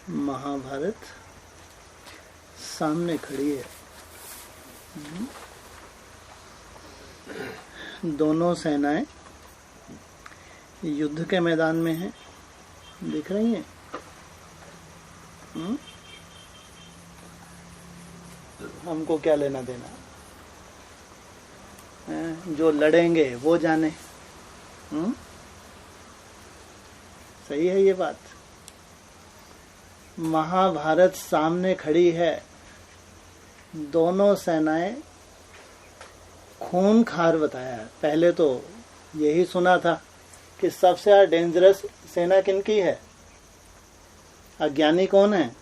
महाभारत सामने खड़ी है। दोनों सेनाएं युद्ध के मैदान में हैं, दिख रही हैं। हमको क्या लेना देना है? जो लड़ेंगे वो जाने। सही है ये बात। महाभारत सामने खड़ी है, दोनों सेनाएं खूनखार बताया है। पहले तो यही सुना था कि सबसे ज्यादा डेंजरस सेना किनकी है, अज्ञानी कौन है,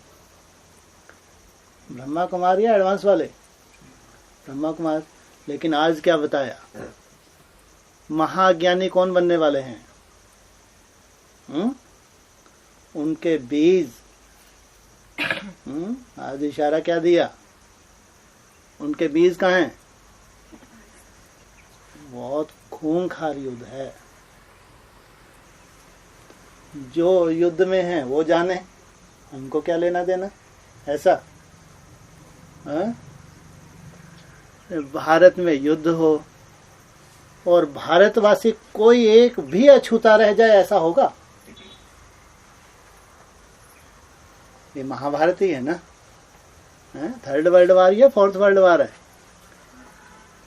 ब्रह्मा कुमार या एडवांस वाले, ब्रह्मा कुमार। लेकिन आज क्या बताया, महाज्ञानी कौन बनने वाले हैं? उनके बीज। आज इशारा क्या दिया, उनके बीज कहाँ हैं? बहुत खूंखार युद्ध है। जो युद्ध में है वो जाने, हमको क्या लेना देना। ऐसा भारत में युद्ध हो और भारतवासी कोई एक भी अछूता रह जाए, ऐसा होगा? ये महाभारत ही है ना। थर्ड वर्ल्ड वार या फोर्थ वर्ल्ड वार है?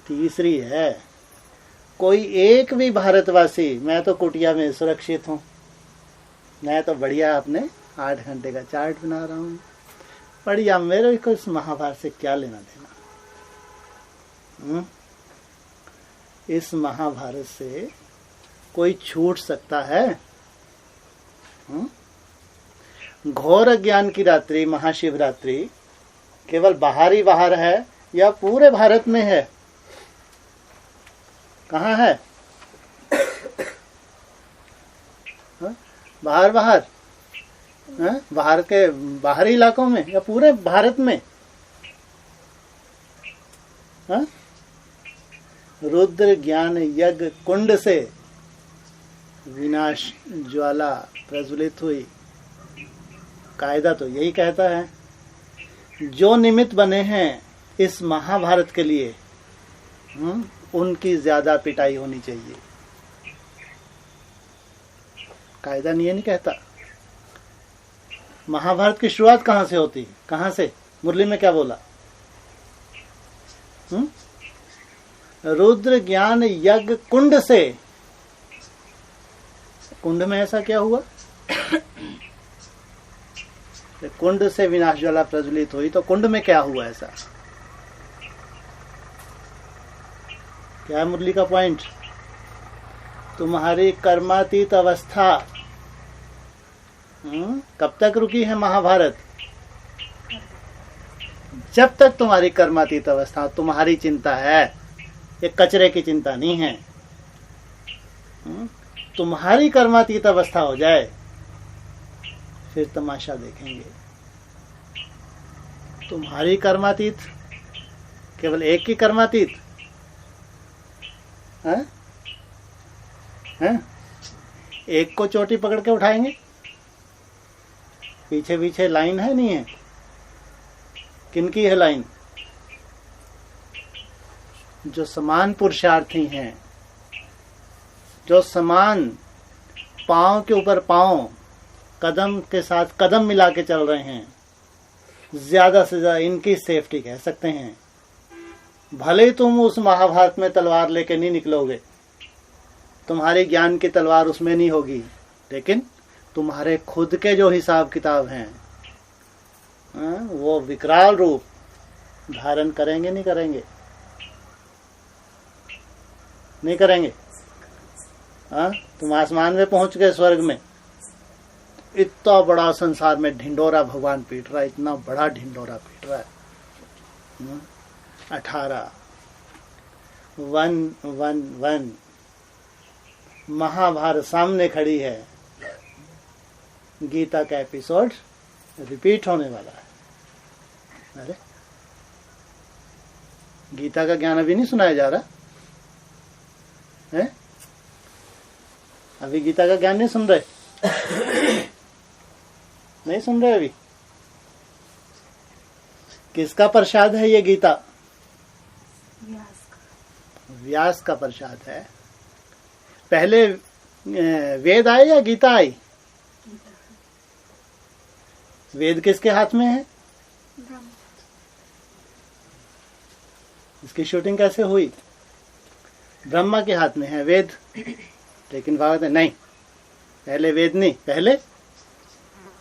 तीसरी है। कोई एक भी भारतवासी, मैं तो कुटिया में सुरक्षित हूँ, मैं तो बढ़िया अपने 8 घंटे का चार्ट बना रहा हूँ, बढ़िया, मेरे को इस महाभारत से क्या लेना देना। इस महाभारत से कोई छूट सकता है? घोर अज्ञान की रात्रि महाशिवरात्रि केवल बाहरी बाहर है या पूरे भारत में है? कहाँ है? बाहर बाहर, बाहर के बाहरी इलाकों में या पूरे भारत में? रुद्र ज्ञान यज्ञ कुंड से विनाश ज्वाला प्रज्वलित हुई। कायदा तो यही कहता है, जो निमित्त बने हैं इस महाभारत के लिए, उनकी ज्यादा पिटाई होनी चाहिए। कायदा नहीं कहता। महाभारत की शुरुआत कहाँ से होती, कहाँ से? मुरली में क्या बोला? रुद्र ज्ञान यज्ञ कुंड से। कुंड में ऐसा क्या हुआ? कुंड से विनाश ज्वाला प्रज्वलित हुई, तो कुंड में क्या हुआ ऐसा? क्या है मुरली का पॉइंट? तुम्हारी कर्मातीत अवस्था कब तक रुकी है महाभारत? जब तक तुम्हारी कर्मातीत अवस्था, तुम्हारी चिंता है, ये कचरे की चिंता नहीं है। तुम्हारी कर्मातीत अवस्था हो जाए, फिर तमाशा देखेंगे। तुम्हारी कर्मातीत, केवल एक की कर्मातीत है? एक को चोटी पकड़ के उठाएंगे? पीछे पीछे लाइन है, नहीं है? किनकी है लाइन? जो समान पुरुषार्थी हैं, जो समान पांव के ऊपर पांव, कदम के साथ कदम मिला के चल रहे हैं, ज्यादा से ज्यादा इनकी सेफ्टी कह सकते हैं। भले तुम उस महाभारत में तलवार लेके नहीं निकलोगे, तुम्हारी ज्ञान की तलवार उसमें नहीं होगी, लेकिन तुम्हारे खुद के जो हिसाब किताब हैं, वो विकराल रूप धारण करेंगे, नहीं करेंगे? नहीं करेंगे। तुम आसमान में पहुंच गए, स्वर्ग में, इतना बड़ा संसार में ढिंडोरा भगवान पीट रहा है, इतना बड़ा ढिंडोरा पीट रहा है। 18 111 महाभारत सामने खड़ी है। गीता का एपिसोड रिपीट होने वाला है। अरे गीता का ज्ञान अभी नहीं सुनाया जा रहा है? अभी गीता का ज्ञान नहीं सुन रहे? नहीं सुन रहे अभी? किसका प्रसाद है ये गीता? व्यास का प्रसाद है। पहले वेद आए या गीता आई? वेद किसके हाथ में है? इसकी शूटिंग कैसे हुई? ब्रह्मा के हाथ में है वेद। लेकिन बात है नहीं, पहले वेद नहीं, पहले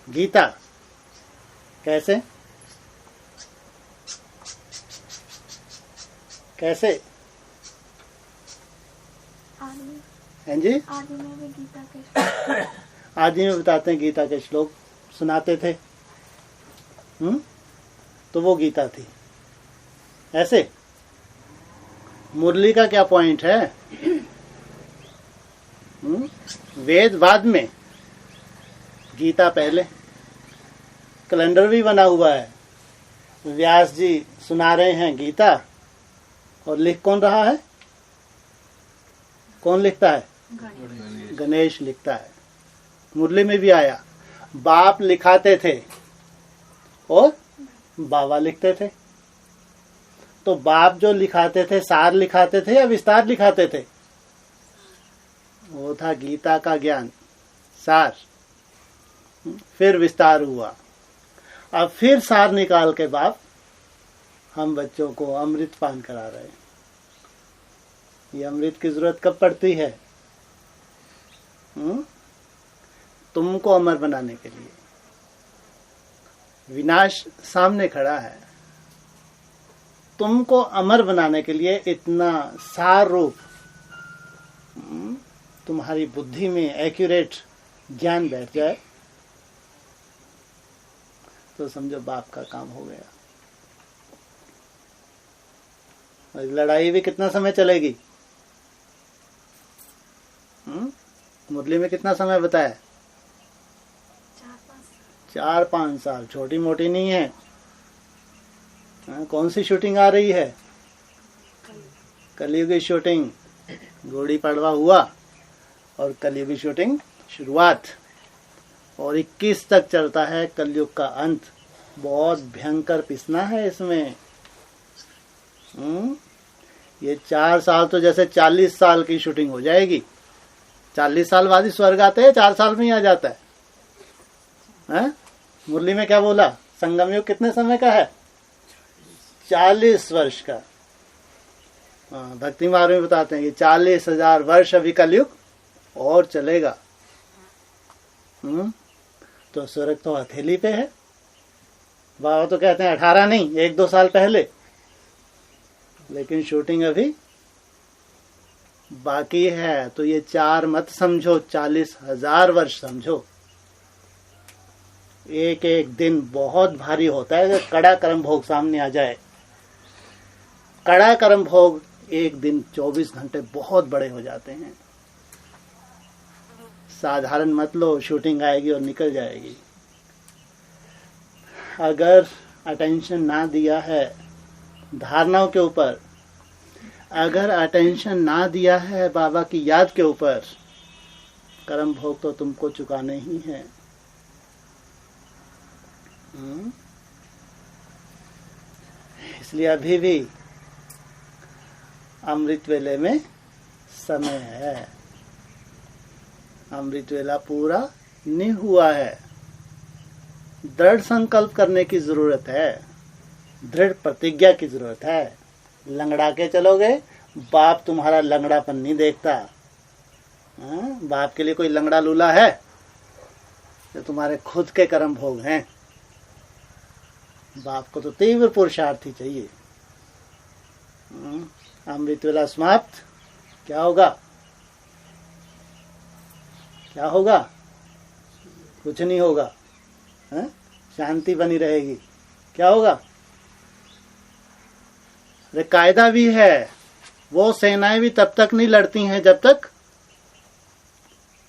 गीता। कैसे कैसे? हैं जी? आदि में बताते हैं गीता के श्लोक सुनाते थे। तो वो गीता थी। ऐसे मुरली का क्या पॉइंट है? वेद बाद में, गीता पहले। कैलेंडर भी बना हुआ है। व्यास जी सुना रहे हैं गीता, और लिख कौन रहा है? कौन लिखता है? गणेश लिखता है। मुरली में भी आया, बाप लिखाते थे और बाबा लिखते थे। तो बाप जो लिखाते थे, सार लिखाते थे या विस्तार लिखाते थे? वो था गीता का ज्ञान, सार। फिर विस्तार हुआ। अब फिर सार निकाल के बाप हम बच्चों को अमृत पान करा रहे हैं। ये अमृत की जरूरत कब पड़ती है? तुमको अमर बनाने के लिए। विनाश सामने खड़ा है, तुमको अमर बनाने के लिए इतना सार रूप तुम्हारी बुद्धि में एक्यूरेट ज्ञान बैठ जाए तो समझो बाप का काम हो गया। और लड़ाई भी कितना समय चलेगी? मुरली में कितना समय बताया? 4-5 साल। छोटी मोटी नहीं है। कौन सी शूटिंग आ रही है? कलयुगी शूटिंग। गुड़ी पड़वा हुआ और कलयुगी शूटिंग शुरुआत, और 21 तक चलता है कलयुग का अंत। बहुत भयंकर पिसना है इसमें। ये 4 साल तो जैसे 40 साल की शूटिंग हो जाएगी। 40 साल बाद ही स्वर्ग आते हैं, 4 साल में ही आ जाता है। मुरली में क्या बोला? संगम युग कितने समय का है? 40 वर्ष का। भक्ति मार्ग में बताते हैं कि 40,000 वर्ष अभी कलयुग और चलेगा। तो स्वर्ग तो हथेली पे है। बाबा तो कहते हैं 18 नहीं, 1-2 साल पहले। लेकिन शूटिंग अभी बाकी है। तो ये 4 मत समझो, 40,000 वर्ष समझो। एक एक दिन बहुत भारी होता है। कड़ा कर्म भोग सामने आ जाए, कड़ा कर्म भोग, एक दिन 24 घंटे बहुत बड़े हो जाते हैं। साधारण मत लो, शूटिंग आएगी और निकल जाएगी। अगर अटेंशन ना दिया है धारणाओं के ऊपर, अगर अटेंशन ना दिया है बाबा की याद के ऊपर, कर्म भोग तो तुमको चुकाने ही है। इसलिए अभी भी अमृत वेले में समय है। अमृत वेला पूरा नहीं हुआ है। दृढ़ संकल्प करने की जरूरत है, दृढ़ प्रतिज्ञा की जरूरत है। लंगड़ा के चलोगे, बाप तुम्हारा लंगड़ापन नहीं देखता। बाप के लिए कोई लंगड़ा लूला है? जो तुम्हारे खुद के कर्म भोग हैं। बाप को तो तीव्र पुरुषार्थ ही चाहिए। अमृत वेला समाप्त, क्या होगा? क्या होगा? कुछ नहीं होगा। शांति बनी रहेगी। क्या होगा? अरे कायदा भी है। वो सेनाएं भी तब तक नहीं लड़ती हैं जब तक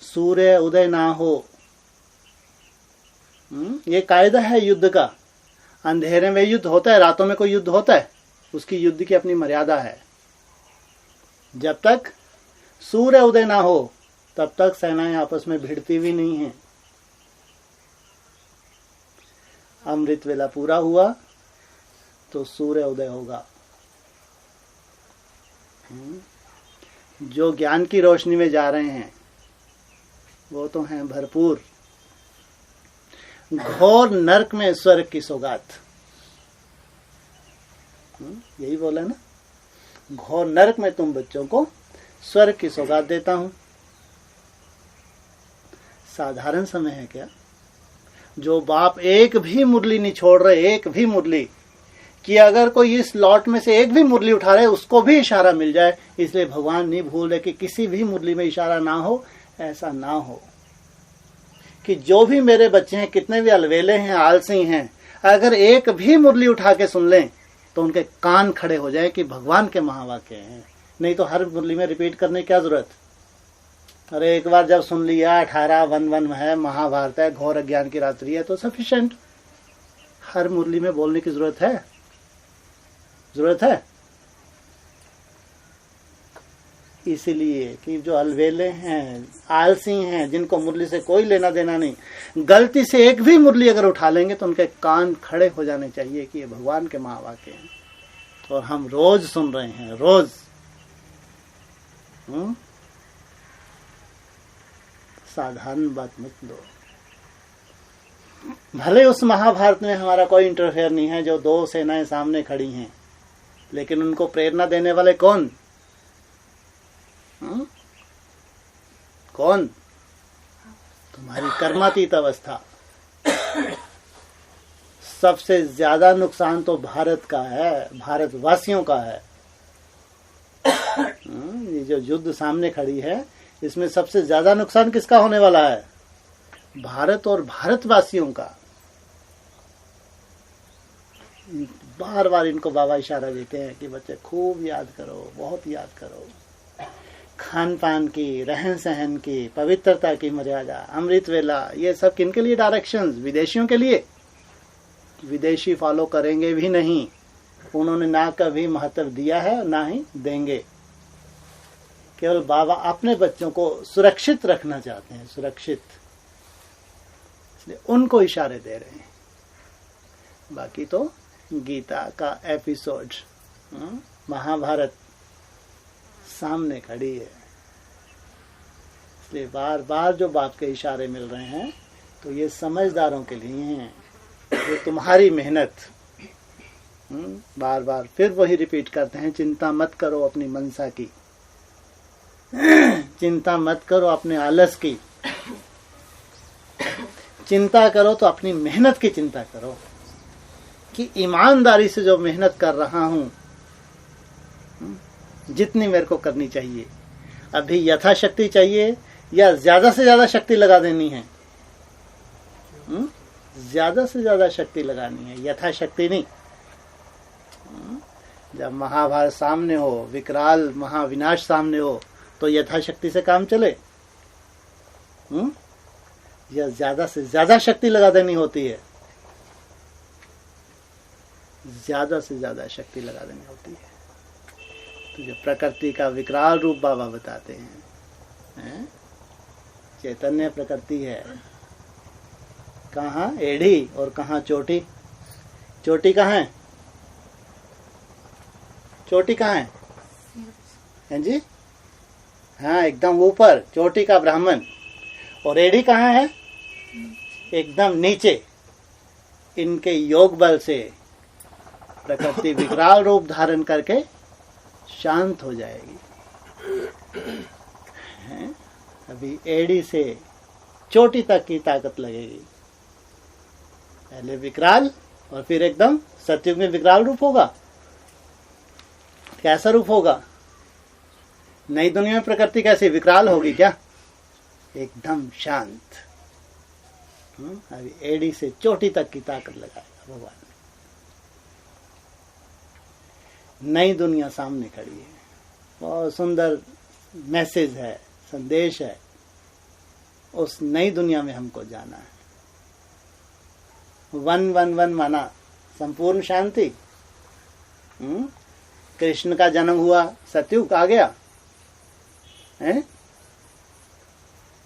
सूर्य उदय ना हो। ये कायदा है युद्ध का। अंधेरे में युद्ध होता है, रातों में कोई युद्ध होता है? उसकी युद्ध की अपनी मर्यादा है। जब तक सूर्य उदय ना हो तब तक सेनाएं आपस में भिड़ती भी नहीं हैं। अमृत वेला पूरा हुआ, तो सूर्य उदय होगा। जो ज्ञान की रोशनी में जा रहे हैं वो तो हैं भरपूर। घोर नरक में स्वर्ग की सौगात, यही बोला ना, घोर नरक में तुम बच्चों को स्वर्ग की सौगात देता हूं। साधारण समय है क्या? जो बाप एक भी मुरली नहीं छोड़ रहे, एक भी मुरली, कि अगर कोई इस लॉट में से एक भी मुरली उठा रहे उसको भी इशारा मिल जाए। इसलिए भगवान नहीं भूल रहे कि किसी भी मुरली में इशारा ना हो। ऐसा ना हो कि जो भी मेरे बच्चे हैं, कितने भी अलवेले हैं, आलसी हैं, अगर एक भी मुरली उठा के सुन लें तो उनके कान खड़े हो जाए कि भगवान के महावाक्य हैं। नहीं तो हर मुरली में रिपीट करने की क्या जरूरत? अरे एक बार जब सुन लिया 18:1 है, महाभारत है, घोर अज्ञान की रात्रि है, तो सफिशिएंट। हर मुरली में बोलने की जरूरत है? जरूरत है? इसलिए कि जो अलवेले हैं, आलसी हैं, जिनको मुरली से कोई लेना देना नहीं, गलती से एक भी मुरली अगर उठा लेंगे तो उनके कान खड़े हो जाने चाहिए कि ये भगवान के महावाक्य हैं। और हम रोज सुन रहे हैं, रोज। साधारण बात मत लो। भले उस महाभारत में हमारा कोई इंटरफेयर नहीं है, जो 2 सेनाएं सामने खड़ी हैं, लेकिन उनको प्रेरणा देने वाले कौन? कौन? तुम्हारी कर्मातीत अवस्था। सबसे ज्यादा नुकसान तो भारत का है, भारतवासियों का है। ये जो युद्ध सामने खड़ी है, इसमें सबसे ज्यादा नुकसान किसका होने वाला है? भारत और भारतवासियों का। बार बार इनको बाबा इशारा देते हैं कि बच्चे खूब याद करो, बहुत याद करो। खान पान की, रहन सहन की, पवित्रता की मर्यादा, अमृत वेला, ये सब किनके लिए डायरेक्शंस? विदेशियों के लिए। विदेशी फॉलो करेंगे भी नहीं, उन्होंने ना कभी महत्व दिया है ना ही देंगे। केवल बाबा अपने बच्चों को सुरक्षित रखना चाहते हैं, सुरक्षित, इसलिए उनको इशारे दे रहे हैं। बाकी तो गीता का एपिसोड, महाभारत सामने खड़ी है। इसलिए बार बार जो बाप के इशारे मिल रहे हैं तो ये समझदारों के लिए हैं, ये तुम्हारी मेहनत। बार बार फिर वही रिपीट करते हैं, चिंता मत करो अपनी मनसा की, चिंता मत करो अपने आलस की, चिंता करो तो अपनी मेहनत की चिंता करो कि ईमानदारी से जो मेहनत कर रहा हूं, जितनी मेरे को करनी चाहिए, अभी यथाशक्ति चाहिए या ज्यादा से ज्यादा शक्ति लगा देनी है? ज्यादा से ज्यादा शक्ति लगानी है, यथाशक्ति नहीं। जब महाभारत सामने हो, विकराल महाविनाश सामने हो, तो यथाशक्ति से काम चले या ज्यादा से ज्यादा शक्ति लगा देनी होती है? ज्यादा से ज्यादा शक्ति लगा देनी होती है। तो जो प्रकृति का विकराल रूप बाबा बताते हैं, चैतन्य प्रकृति है, कहाँ एड़ी और कहाँ चोटी? चोटी कहाँ है? चोटी कहाँ है? हैं जी? हाँ, एकदम ऊपर चोटी का ब्राह्मण। और एड़ी कहाँ है? एकदम नीचे। इनके योग बल से प्रकृति विकराल रूप धारण करके शांत हो जाएगी। अभी एड़ी से चोटी तक की ताकत लगेगी। पहले विकराल और फिर एकदम सतयुग में विकराल रूप होगा। कैसा रूप होगा? नई दुनिया में प्रकृति कैसी विकराल होगी क्या? एकदम शांत। अभी एड़ी से चोटी तक की ताकत लगाएगा भगवान। नई दुनिया सामने खड़ी है, बहुत सुंदर मैसेज है, संदेश है। उस नई दुनिया में हमको जाना है। 1-1-1 माना संपूर्ण शांति। कृष्ण का जन्म हुआ, सतयुग आ गया है?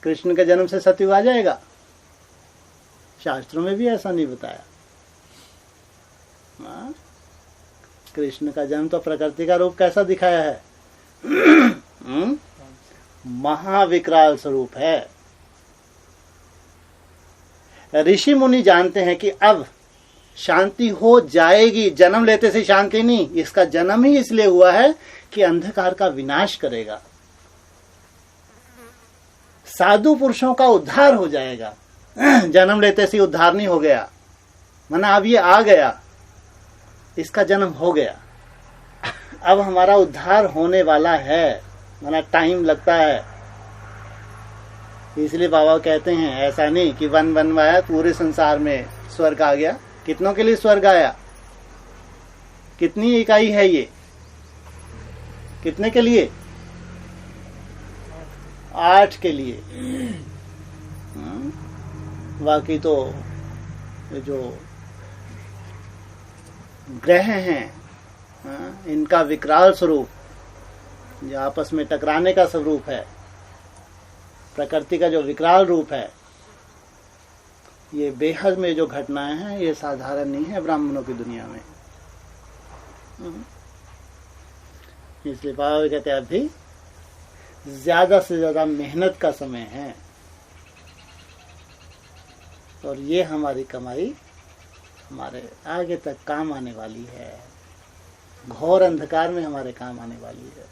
कृष्ण के जन्म से सतयुग आ जाएगा? शास्त्रों में भी ऐसा नहीं बताया। कृष्ण का जन्म तो प्रकृति का रूप कैसा दिखाया है? महाविकराल स्वरूप है। ऋषि मुनि जानते हैं कि अब शांति हो जाएगी, जन्म लेते से शांति नहीं, इसका जन्म ही इसलिए हुआ है कि अंधकार का विनाश करेगा, साधु पुरुषों का उद्धार हो जाएगा। जन्म लेते से उद्धार नहीं हो गया, माना अब ये आ गया, इसका जन्म हो गया, अब हमारा उद्धार होने वाला है, माना टाइम लगता है। इसलिए बाबा कहते हैं ऐसा नहीं कि वन बनवाया पूरे संसार में स्वर्ग आ गया। कितनों के लिए स्वर्ग आया? कितनी इकाई है ये? कितने के लिए? 8 के लिए। बाकी तो जो ग्रह हैं, इनका विकराल स्वरूप जो आपस में टकराने का स्वरूप है, प्रकृति का जो विकराल रूप है, ये बेहद में जो घटनाएं हैं ये साधारण नहीं है ब्राह्मणों की दुनिया में। इसलिए बाबा कहते हैं अभी ज्यादा से ज्यादा मेहनत का समय है, और ये हमारी कमाई हमारे आगे तक काम आने वाली है, घोर अंधकार में हमारे काम आने वाली है।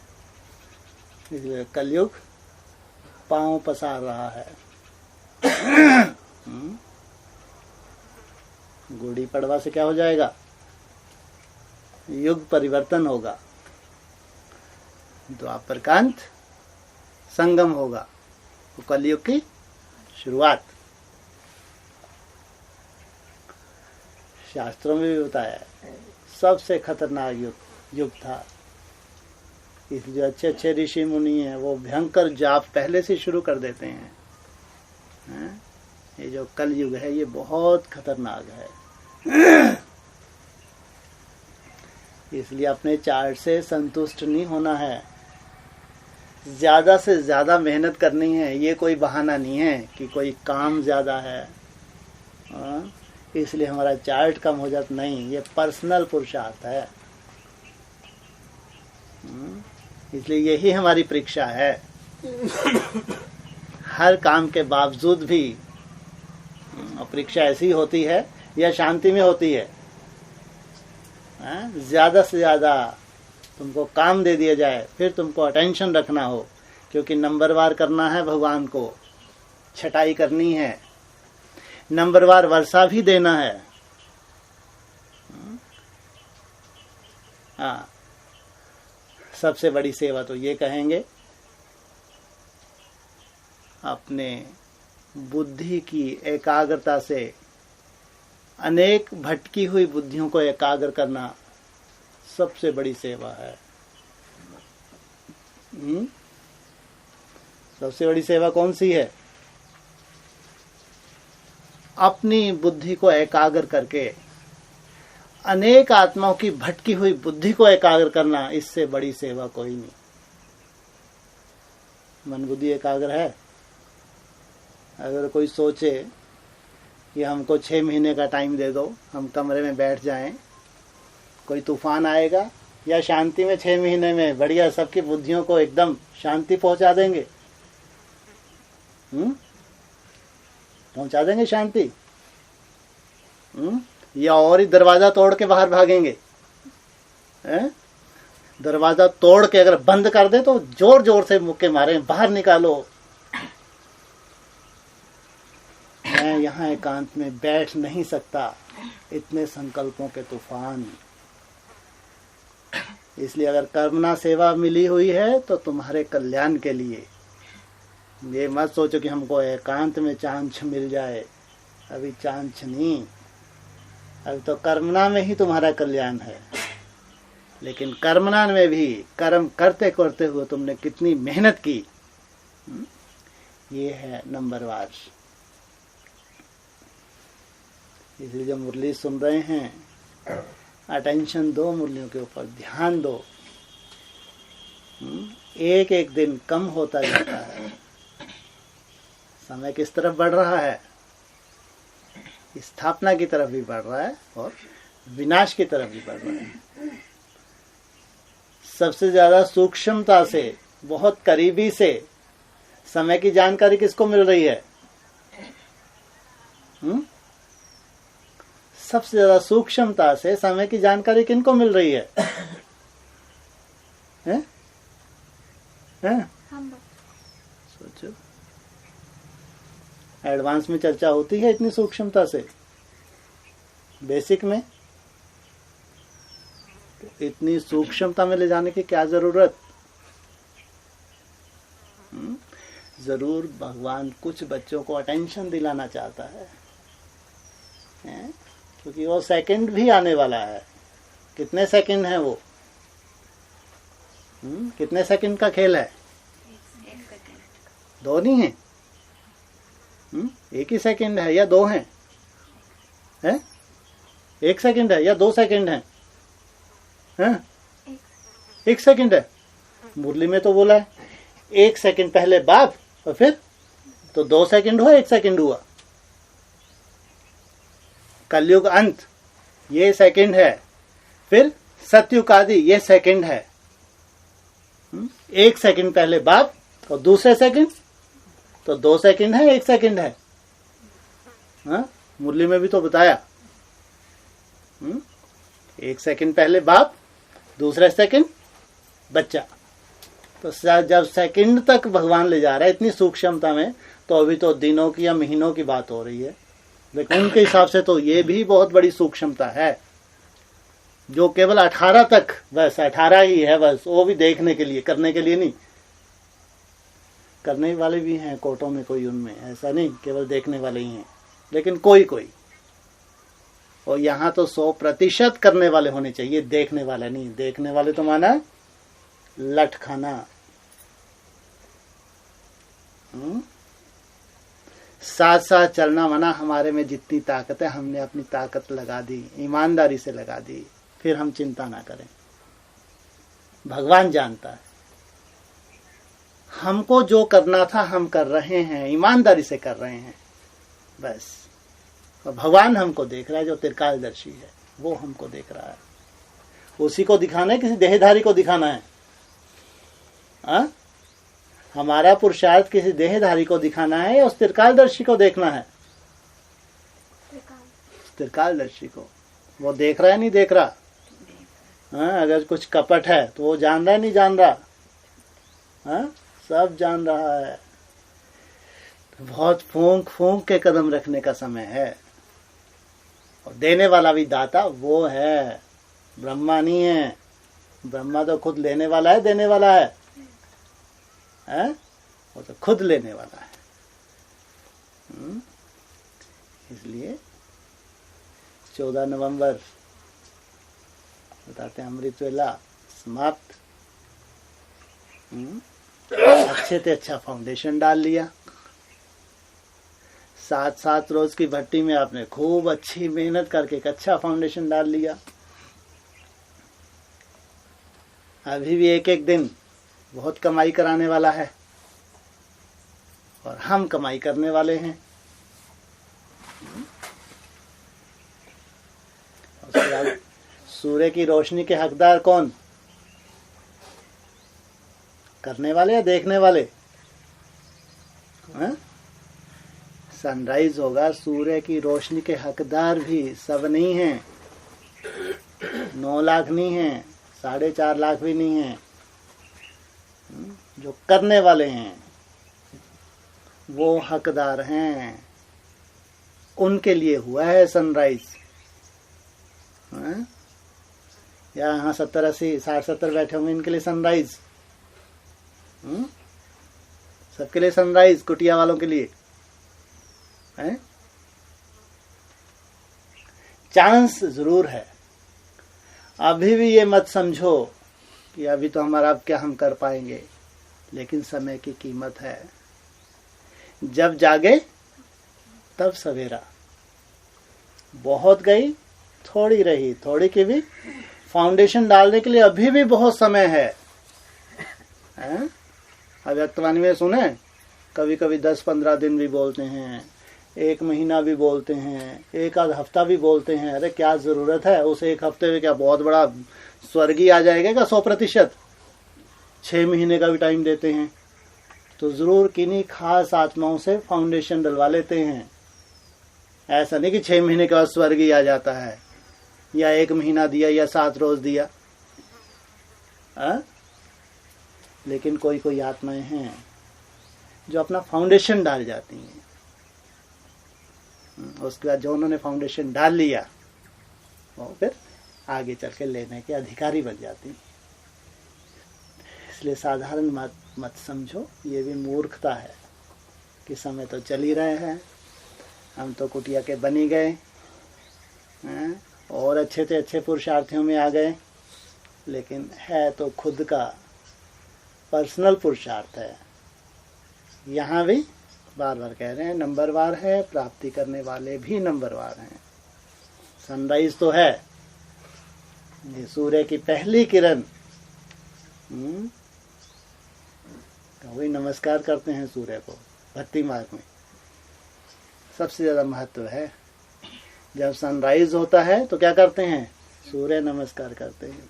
इसलिए कलयुग पांव पसार रहा है। गुड़ी पड़वा से क्या हो जाएगा? युग परिवर्तन होगा, द्वापरकांत संगम होगा, तो कलयुग की शुरुआत। शास्त्रों में भी बताया है सबसे खतरनाक युग था। इसलिए जो अच्छे अच्छे ऋषि मुनि हैं वो भयंकर जाप पहले से शुरू कर देते हैं। ये जो कलयुग है ये बहुत खतरनाक है। इसलिए अपने चार्ट से संतुष्ट नहीं होना है, ज्यादा से ज्यादा मेहनत करनी है। ये कोई बहाना नहीं है कि कोई काम ज्यादा है इसलिए हमारा चार्ट कम हो जाता, नहीं, ये पर्सनल पुरुषार्थ है। इसलिए यही हमारी परीक्षा है। हर काम के बावजूद भी परीक्षा ऐसी होती है या शांति में होती है, ज्यादा से ज्यादा तुमको काम दे दिया जाए, फिर तुमको अटेंशन रखना हो, क्योंकि नंबरवार करना है भगवान को, छटाई करनी है, नंबरवार वर्षा भी देना है। हाँ, सबसे बड़ी सेवा तो ये कहेंगे अपने बुद्धि की एकाग्रता से अनेक भटकी हुई बुद्धियों को एकाग्र करना सबसे बड़ी सेवा है। सबसे बड़ी सेवा कौन सी है? अपनी बुद्धि को एकाग्र करके अनेक आत्माओं की भटकी हुई बुद्धि को एकाग्र करना, इससे बड़ी सेवा कोई नहीं। मन बुद्धि एकाग्र है। अगर कोई सोचे कि हमको 6 महीने का टाइम दे दो, हम कमरे में बैठ जाएं, कोई तूफान आएगा, या शांति में 6 महीने में बढ़िया सबकी बुद्धियों को एकदम शांति पहुंचा देंगे? पहुंचा देंगे शांति? या और ही दरवाजा तोड़ के बाहर भागेंगे? दरवाजा तोड़ के अगर बंद कर दे तो जोर जोर से मुक्के मारे, बाहर निकालो। मैं यहाँ एकांत में बैठ नहीं सकता, इतने संकल्पों के तूफान। इसलिए अगर कर्मणा सेवा मिली हुई है तो तुम्हारे कल्याण के लिए। ये मत सोचो कि हमको एकांत में चांस मिल जाए, अभी चांस नहीं, अभी तो कर्मणा में ही तुम्हारा कल्याण है। लेकिन कर्मणा में भी कर्म करते करते हुए तुमने कितनी मेहनत की, ये है नंबरवार। इसलिए जब मुरली सुन रहे हैं, अटेंशन दो, मुरलियों के ऊपर ध्यान दो। एक एक दिन कम होता जाता है, समय किस तरफ बढ़ रहा है? स्थापना की तरफ भी बढ़ रहा है और विनाश की तरफ भी बढ़ रहा है। सबसे ज्यादा सूक्ष्मता से, बहुत करीबी से समय की जानकारी किसको मिल रही है? सबसे ज्यादा सूक्ष्मता से समय की जानकारी किनको मिल रही है? हैं? सोचो, एडवांस में चर्चा होती है इतनी सूक्ष्मता से, बेसिक में तो इतनी सूक्ष्मता में ले जाने की क्या जरूरत? जरूर भगवान कुछ बच्चों को अटेंशन दिलाना चाहता है, क्योंकि वो सेकंड भी आने वाला है। कितने सेकंड है वो? कितने सेकंड का खेल है? 2 नहीं है? एक ही सेकंड है या 2 हैं? 1 सेकंड है या 2 सेकंड है? 1 सेकंड है। मुरली में तो बोला है 1 सेकंड पहले बाप और फिर तो 2 सेकंड हुआ, 1 सेकंड हुआ। कलयुग अंत ये सेकंड है, फिर सतयुग आदि ये सेकंड है। 1 सेकंड पहले बाप और दूसरे सेकंड तो 2 सेकंड है, 1 सेकंड है। मुरली में भी तो बताया 1 सेकंड पहले बाप, दूसरे सेकंड बच्चा। तो जब सेकंड तक भगवान ले जा रहा है इतनी सूक्ष्मता में, तो अभी तो दिनों की या महीनों की बात हो रही है, लेकिन उनके हिसाब से तो ये भी बहुत बड़ी सूक्ष्मता है, जो केवल 18 तक, बस 18 ही है, बस वो भी देखने के लिए, करने के लिए नहीं। करने वाले भी हैं कोर्टों में, कोई उनमें ऐसा नहीं केवल देखने वाले ही हैं, लेकिन कोई कोई। और यहाँ तो 100% करने वाले होने चाहिए, देखने वाले नहीं। देखने वाले तो माना लठ खाना। साथ साथ चलना माना हमारे में जितनी ताकत है हमने अपनी ताकत लगा दी, ईमानदारी से लगा दी, फिर हम चिंता ना करें। भगवान जानता है हमको जो करना था हम कर रहे हैं, ईमानदारी से कर रहे हैं, बस। और भगवान हमको देख रहा है, जो त्रिकालदर्शी है वो हमको देख रहा है। उसी को दिखाना है, किसी देहधारी को दिखाना है? हमारा पुरुषार्थ किसी देहधारी को दिखाना है या उस त्रिकालदर्शी को देखना है? त्रिकालदर्शी को। वो देख रहा है नहीं देख रहा? अगर कुछ कपट है तो वो जान रहा है नहीं जान रहा? सब जान रहा है। बहुत फूंक फूंक के कदम रखने का समय है। और देने वाला भी दाता वो है, ब्रह्मा नहीं है। ब्रह्मा तो खुद लेने वाला है, देने वाला है, वो तो खुद लेने वाला है। इसलिए 14 नवंबर बताते हैं अमृत वेला समाप्त। अच्छे से अच्छा फाउंडेशन डाल लिया। 7 रोज की भट्टी में आपने खूब अच्छी मेहनत करके एक अच्छा फाउंडेशन डाल लिया। अभी भी एक एक दिन बहुत कमाई कराने वाला है और हम कमाई करने वाले हैं। उसके बाद सूर्य की रोशनी के हकदार कौन? करने वाले या देखने वाले? सनराइज होगा, सूर्य की रोशनी के हकदार भी सब नहीं हैं। 9 लाख नहीं हैं, 4.5 लाख भी नहीं हैं। जो करने वाले हैं वो हकदार हैं, उनके लिए हुआ है सनराइज। या यहाँ 70, 80, 60, 70 बैठे होंगे, इनके लिए सनराइज। सबके लिए सनराइज, कुटिया वालों के लिए है। चांस जरूर है। अभी भी ये मत समझो कि अभी तो हमारा अब क्या हम कर पाएंगे, लेकिन समय की कीमत है। जब जागे तब सवेरा। बहुत गई थोड़ी रही, थोड़ी की भी फाउंडेशन डालने के लिए अभी भी बहुत समय है। अव्यक्तवाणी में सुने, कभी कभी 10-15 दिन भी बोलते हैं, 1 महीना भी बोलते हैं, 1 आध हफ्ता भी बोलते हैं। अरे क्या जरूरत है? उस 1 हफ्ते में क्या बहुत बड़ा स्वर्ग ही आ जाएगा क्या 100%? 6 महीने का भी टाइम देते हैं, तो ज़रूर किन्हीं खास आत्माओं से फाउंडेशन डलवा लेते हैं। ऐसा नहीं कि 6 महीने के बाद स्वर्ग ही आ जाता है, या 1 महीना दिया या 7 रोज दिया। लेकिन कोई कोई आत्माएं हैं जो अपना फाउंडेशन डाल जाती हैं, उसके बाद जो उन्होंने फाउंडेशन डाल लिया वो फिर आगे चल के लेने के अधिकारी बन जाती हैं। इसलिए साधारण मत समझो, ये भी मूर्खता है कि समय तो चल ही रहे हैं, हम तो कुटिया के बनी गए और अच्छे से अच्छे पुरुषार्थियों में आ गए, लेकिन है तो खुद का पर्सनल पुरुषार्थ है। यहाँ भी बार बार कह रहे हैं नंबरवार है, प्राप्ति करने वाले भी नंबरवार हैं। सनराइज तो है, ये सूर्य की पहली किरण, वही नमस्कार करते हैं सूर्य को भक्ति मार्ग में, सबसे ज्यादा महत्व है। जब सनराइज होता है तो क्या करते हैं, सूर्य नमस्कार करते हैं।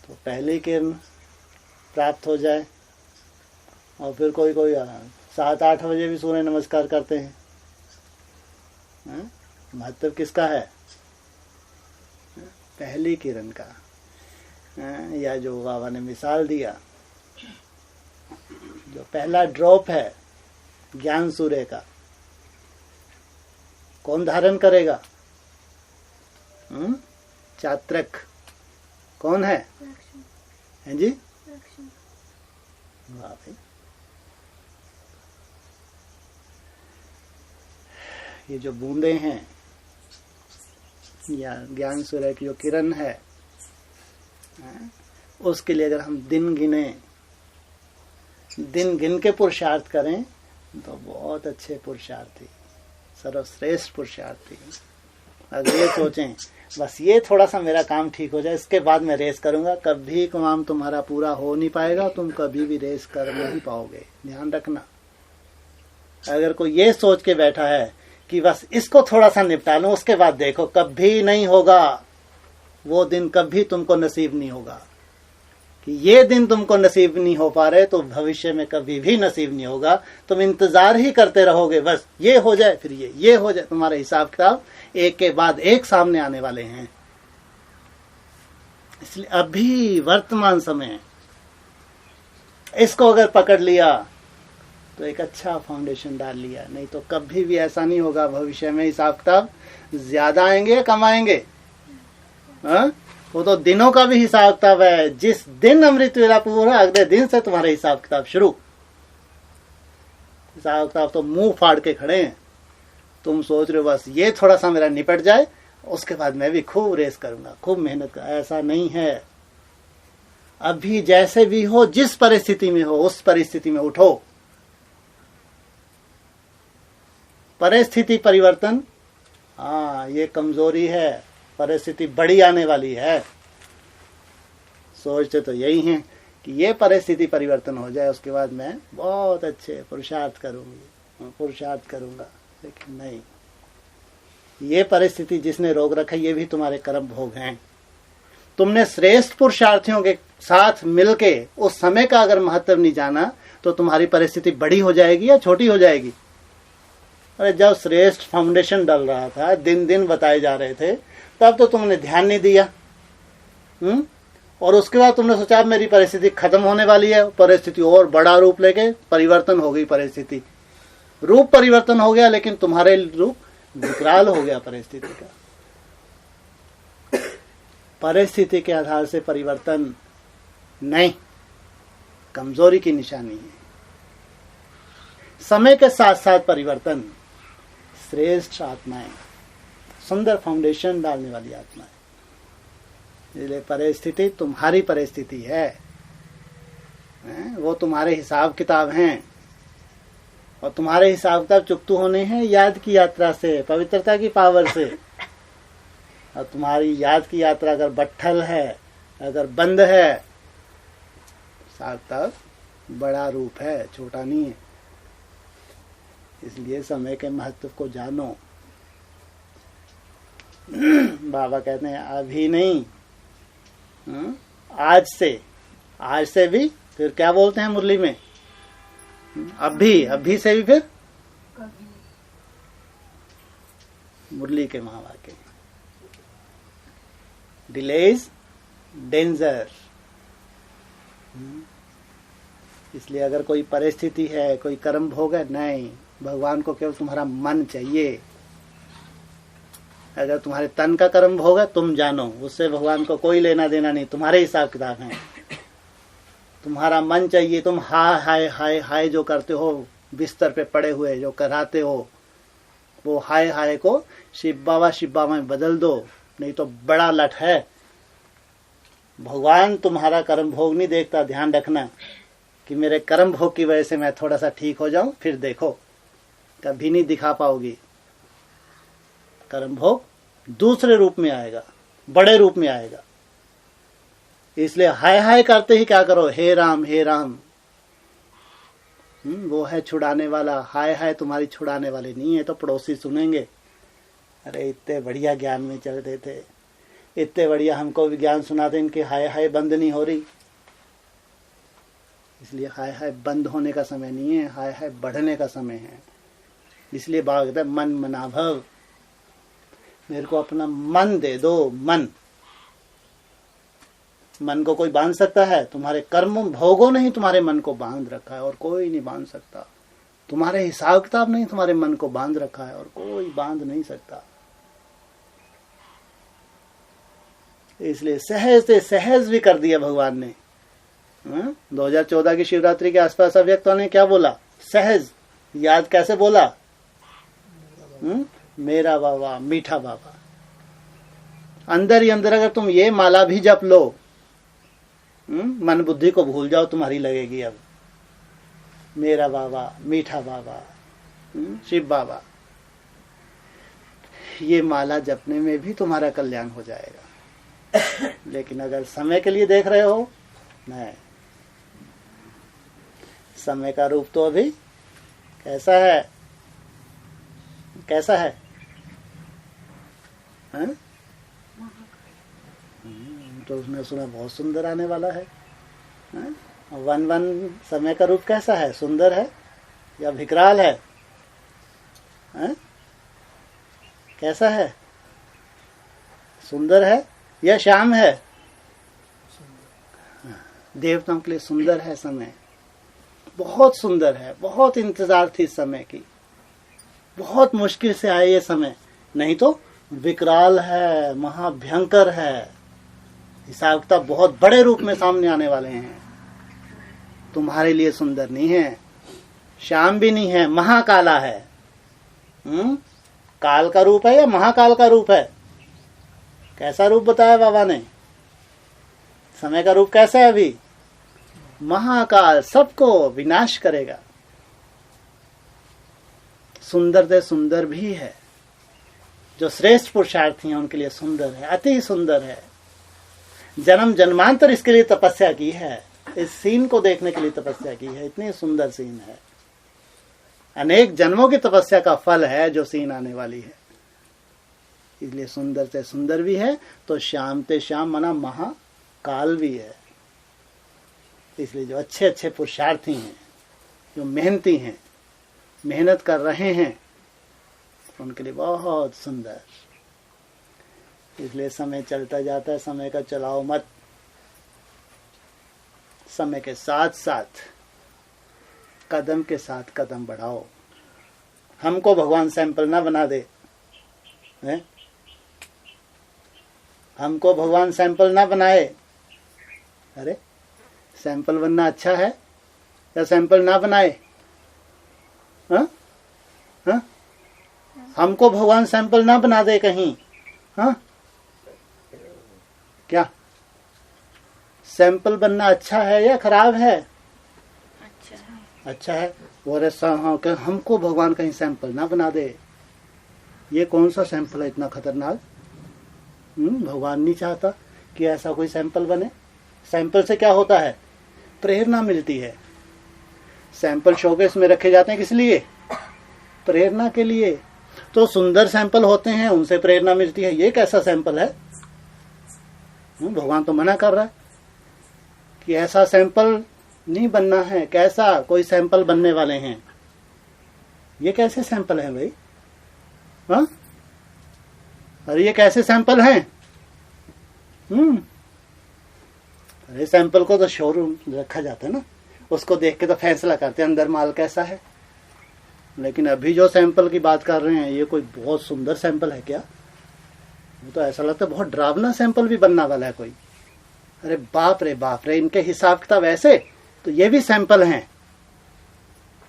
तो पहली किरण प्राप्त हो जाए, और फिर कोई 7-8 बजे भी सूर्य नमस्कार करते हैं। महत्व किसका है, पहली किरण का। या जो बाबा ने मिसाल दिया, जो पहला ड्रॉप है ज्ञान सूर्य का, कौन धारण करेगा, चात्रक कौन है, हैं जी, वाह भाई। ये जो बूंदे हैं या ज्ञान सूर्य की जो किरण है, उसके लिए अगर हम दिन गिन के पुरुषार्थ करें तो बहुत अच्छे पुरुषार्थी, सर्वश्रेष्ठ पुरुषार्थी। अगर ये सोचें बस ये थोड़ा सा मेरा काम ठीक हो जाए, इसके बाद मैं रेस करूंगा, कभी काम तुम्हारा पूरा हो नहीं पाएगा, तुम कभी भी रेस कर नहीं पाओगे। ध्यान रखना, अगर कोई ये सोच के बैठा है कि बस इसको थोड़ा सा निपटा लूं उसके बाद देखो, कभी नहीं होगा। वो दिन कभी तुमको नसीब नहीं होगा। कि ये दिन तुमको नसीब नहीं हो पा रहे तो भविष्य में कभी भी नसीब नहीं होगा। तुम इंतजार ही करते रहोगे, बस ये हो जाए फिर ये हो जाए। तुम्हारे हिसाब किताब एक के बाद एक सामने आने वाले हैं। इसलिए अभी वर्तमान समय इसको अगर पकड़ लिया तो एक अच्छा फाउंडेशन डाल लिया, नहीं तो कभी भी ऐसा नहीं होगा। भविष्य में हिसाब किताब ज्यादा आएंगे या कम आएंगे, वो तो दिनों का भी हिसाब किताब है। जिस दिन अमृत वेला पूरा, अगले दिन से तुम्हारे हिसाब किताब शुरू। हिसाब किताब तो मुंह फाड़ के खड़े हैं। तुम सोच रहे हो बस ये थोड़ा सा मेरा निपट जाए, उसके बाद मैं भी खूब रेस करूंगा, खूब मेहनत कर। ऐसा नहीं है। अभी जैसे भी हो, जिस परिस्थिति में हो, उस परिस्थिति में उठो। परिस्थिति परिवर्तन, हाँ ये कमजोरी है। परिस्थिति बड़ी आने वाली है। सोचते तो यही हैं कि ये परिस्थिति परिवर्तन हो जाए, उसके बाद मैं बहुत अच्छे पुरुषार्थ करूंगा। लेकिन नहीं, ये परिस्थिति जिसने रोक रखा, ये भी तुम्हारे कर्म भोग हैं। तुमने श्रेष्ठ पुरुषार्थियों के साथ मिलके उस समय का अगर महत्व नहीं जाना तो तुम्हारी परिस्थिति बड़ी हो जाएगी या छोटी हो जाएगी। अरे जब श्रेष्ठ फाउंडेशन डल रहा था, दिन दिन बताए जा रहे थे, तब तो तुमने ध्यान नहीं दिया। और उसके बाद तुमने सोचा अब मेरी परिस्थिति खत्म होने वाली है, परिस्थिति और बड़ा रूप लेके परिवर्तन हो गई। परिस्थिति रूप परिवर्तन हो गया, लेकिन तुम्हारे रूप विकराल हो गया परिस्थिति का। परिस्थिति के आधार से परिवर्तन नहीं, कमजोरी की निशानी है। समय के साथ साथ परिवर्तन। श्रेष्ठ आत्माएं, सुंदर फाउंडेशन डालने वाली आत्माएं। इसलिए परिस्थिति तुम्हारी परिस्थिति है, वो तुम्हारे हिसाब किताब हैं। और तुम्हारे हिसाब किताब चुकतू होने हैं याद की यात्रा से, पवित्रता की पावर से। और तुम्हारी याद की यात्रा अगर बट्ठल है, अगर बंद है, हिसाब किताब बड़ा रूप है, छोटा नहीं है। इसलिए समय के महत्व को जानो। बाबा कहते हैं अभी नहीं, आज से भी, फिर क्या बोलते हैं मुरली में, अभी से भी, फिर मुरली के महावाक्य, डिले इज डेंजर। इसलिए अगर कोई परिस्थिति है, कोई कर्म भोग है, नहीं, भगवान को केवल तुम्हारा मन चाहिए। अगर तुम्हारे तन का कर्म भोग है, तुम जानो, उससे भगवान को कोई लेना देना नहीं, तुम्हारे हिसाब किताब है। तुम्हारा मन चाहिए, तुम हाय हाय हाय हाय जो करते हो, बिस्तर पे पड़े हुए जो कराते हो, वो हाय हाय को शिव बाबा में बदल दो, नहीं तो बड़ा लठ है। भगवान तुम्हारा कर्म भोग नहीं देखता, ध्यान रखना कि मेरे कर्म भोग की वजह से मैं थोड़ा सा ठीक हो जाऊं, फिर देखो कभी नहीं दिखा पाओगी। कर्म भोग दूसरे रूप में आएगा, बड़े रूप में आएगा। इसलिए हाय हाय करते ही क्या करो, हे राम हे राम। वो है छुड़ाने वाला, हाय हाय तुम्हारी छुड़ाने वाली नहीं है। तो पड़ोसी सुनेंगे, अरे इतने बढ़िया ज्ञान में चलते थे, इतने बढ़िया हमको भी ज्ञान सुनाते, इनके हाय हाय बंद नहीं हो रही। इसलिए हाय हाय बंद होने का समय नहीं है, हाय हाय बढ़ने का समय है। इसलिए बाबा कहता है मन मनाभव, मेरे को अपना मन दे दो। मन को कोई बांध सकता है? तुम्हारे कर्म भोगों ने ही तुम्हारे मन को बांध रखा है, और कोई नहीं बांध सकता। तुम्हारे हिसाब किताब नहीं तुम्हारे मन को बांध रखा है, और कोई बांध नहीं सकता। इसलिए सहज से सहज भी कर दिया भगवान ने। 2014 की शिवरात्रि के आसपास अव्यक्तों ने क्या बोला? सहज। याद कैसे बोला? मेरा बाबा, मीठा बाबा। अंदर ही अंदर अगर तुम ये माला भी जप लो, मन बुद्धि को भूल जाओ, तुम्हारी लगेगी अब मेरा बाबा, मीठा बाबा, शिव बाबा। ये माला जपने में भी तुम्हारा कल्याण हो जाएगा। लेकिन अगर समय के लिए देख रहे हो, नहीं, समय का रूप तो अभी कैसा है, कैसा है? तो उसने सुना बहुत सुंदर आने वाला है। वन समय का रूप कैसा है? सुंदर है या विकराल है? कैसा है? सुंदर है या श्याम है? देवताओं के लिए सुंदर है समय, बहुत सुंदर है। बहुत इंतजार थी समय की, बहुत मुश्किल से आए ये समय, नहीं तो विकराल है, महाभयंकर है। हिसाब किताब बहुत बड़े रूप में सामने आने वाले हैं। तुम्हारे लिए सुंदर नहीं है, श्याम भी नहीं है, महाकाला है। काल का रूप है या महाकाल का रूप है? कैसा रूप बताया बाबा ने? समय का रूप कैसा है अभी? महाकाल, सबको विनाश करेगा। सुंदर से सुंदर भी है। जो श्रेष्ठ पुरुषार्थी हैं उनके लिए सुंदर है, अति सुंदर है। जन्म जन्मांतर इसके लिए तपस्या की है, इस सीन को देखने के लिए तपस्या की है। इतनी सुंदर सीन है, अनेक जन्मों की तपस्या का फल है जो सीन आने वाली है। इसलिए सुंदर से सुंदर भी है, तो श्याम ते श्याम मना महाकाल भी है। इसलिए जो अच्छे अच्छे पुरुषार्थी हैं, जो मेहनती हैं, मेहनत कर रहे हैं, उनके लिए बहुत सुंदर। इसलिए समय चलता जाता है, समय का चलाओ मत। समय के साथ साथ, कदम के साथ कदम बढ़ाओ। हमको भगवान सैंपल ना बना दे, है? हमको भगवान सैंपल ना बनाए। अरे सैंपल बनना अच्छा है या सैंपल ना बनाए? हाँ? हाँ? हमको भगवान सैंपल ना बना दे कहीं। हाँ? क्या सैंपल बनना अच्छा है या खराब है? अच्छा है। अच्छा है। वो हाँ, हमको भगवान कहीं सैंपल ना बना दे। ये कौन सा सैंपल है इतना खतरनाक? भगवान नहीं चाहता कि ऐसा कोई सैंपल बने। सैंपल से क्या होता है? प्रेरणा मिलती है। सैंपल शोकेस में रखे जाते हैं किस लिए? प्रेरणा के लिए। तो सुंदर सैंपल होते हैं, उनसे प्रेरणा मिलती है। ये कैसा सैंपल है? भगवान तो मना कर रहा है कि ऐसा सैंपल नहीं बनना है। कैसा कोई सैंपल बनने वाले हैं? ये कैसे सैंपल हैं भाई? हाँ, अरे ये कैसे सैंपल हैं? अरे सैंपल को तो शोरूम रखा जाता है ना, उसको देख के तो फैसला करते हैं अंदर माल कैसा है। लेकिन अभी जो सैंपल की बात कर रहे हैं, ये कोई बहुत सुंदर सैंपल है क्या? वो तो ऐसा लगता है बहुत डरावना सैंपल भी बनने वाला है कोई। अरे बाप रे, इनके हिसाब किताब ऐसे, तो ये भी सैंपल हैं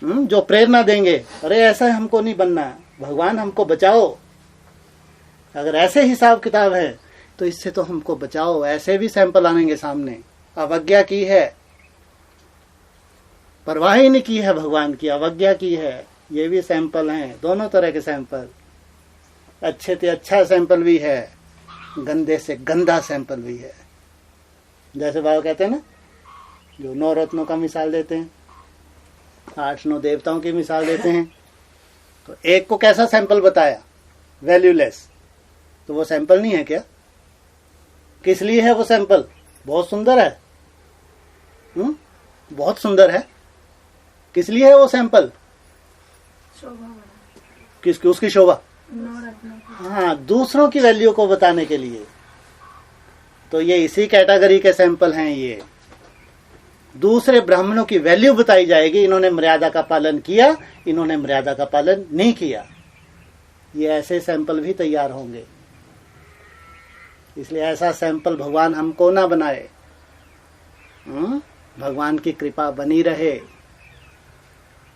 जो प्रेरणा देंगे। अरे ऐसा हमको नहीं बनना, भगवान हमको बचाओ। अगर ऐसे हिसाब किताब है तो इससे तो हमको बचाओ। ऐसे भी सैंपल आएंगे सामने। अवज्ञा की है, परवाह ही नहीं की है भगवान की, अवज्ञा की है, ये भी सैंपल हैं। दोनों तरह के सैंपल, अच्छे से अच्छा सैंपल भी है, गंदे से गंदा सैंपल भी है। जैसे बाबा कहते हैं ना, जो 9 रत्नों का मिसाल देते हैं, 8-9 देवताओं की मिसाल देते हैं, तो एक को कैसा सैंपल बताया? वैल्यूलेस। तो वो सैंपल नहीं है क्या? किस लिए है वो सैंपल? बहुत सुंदर है, बहुत सुंदर है। किस लिए है वो सैंपल? किसकी? उसकी शोभा। हाँ, दूसरों की वैल्यू को बताने के लिए। तो ये इसी कैटेगरी के सैंपल हैं। ये दूसरे ब्राह्मणों की वैल्यू बताई जाएगी, इन्होंने मर्यादा का पालन किया, इन्होंने मर्यादा का पालन नहीं किया। ये ऐसे सैंपल भी तैयार होंगे। इसलिए ऐसा सैंपल भगवान हमको ना बनाए। भगवान की कृपा बनी रहे।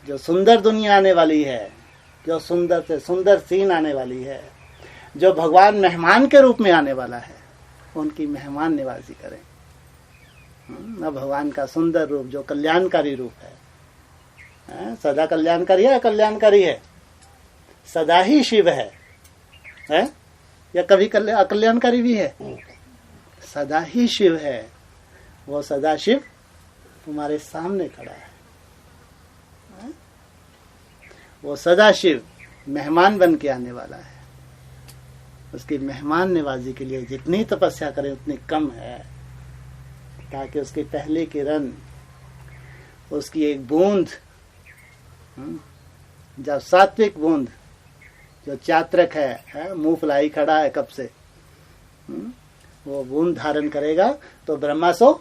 जो सुंदर दुनिया आने वाली है, जो सुंदर से सुंदर सीन आने वाली है, जो भगवान मेहमान के रूप में आने वाला है, उनकी मेहमान नवाजी करें। भगवान का सुंदर रूप जो कल्याणकारी रूप है, सदा कल्याणकारी है, अकल्याणकारी है? सदा ही शिव है या कभी अकल्याणकारी भी है? सदा ही शिव है। वो सदा शिव तुम्हारे सामने खड़ा है। वो सदा शिव मेहमान बन के आने वाला है। उसकी मेहमान नवाजी के लिए जितनी तपस्या करें उतनी कम है, ताकि उसकी पहली किरण, उसकी एक बूंद, जब सात्विक बूंद, जो चात्रक है, मुंह फुलाई खड़ा है कब से, वो बूंद धारण करेगा तो ब्रह्मा सो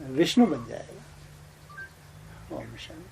विष्णु बन जाएगा। ओम शांति।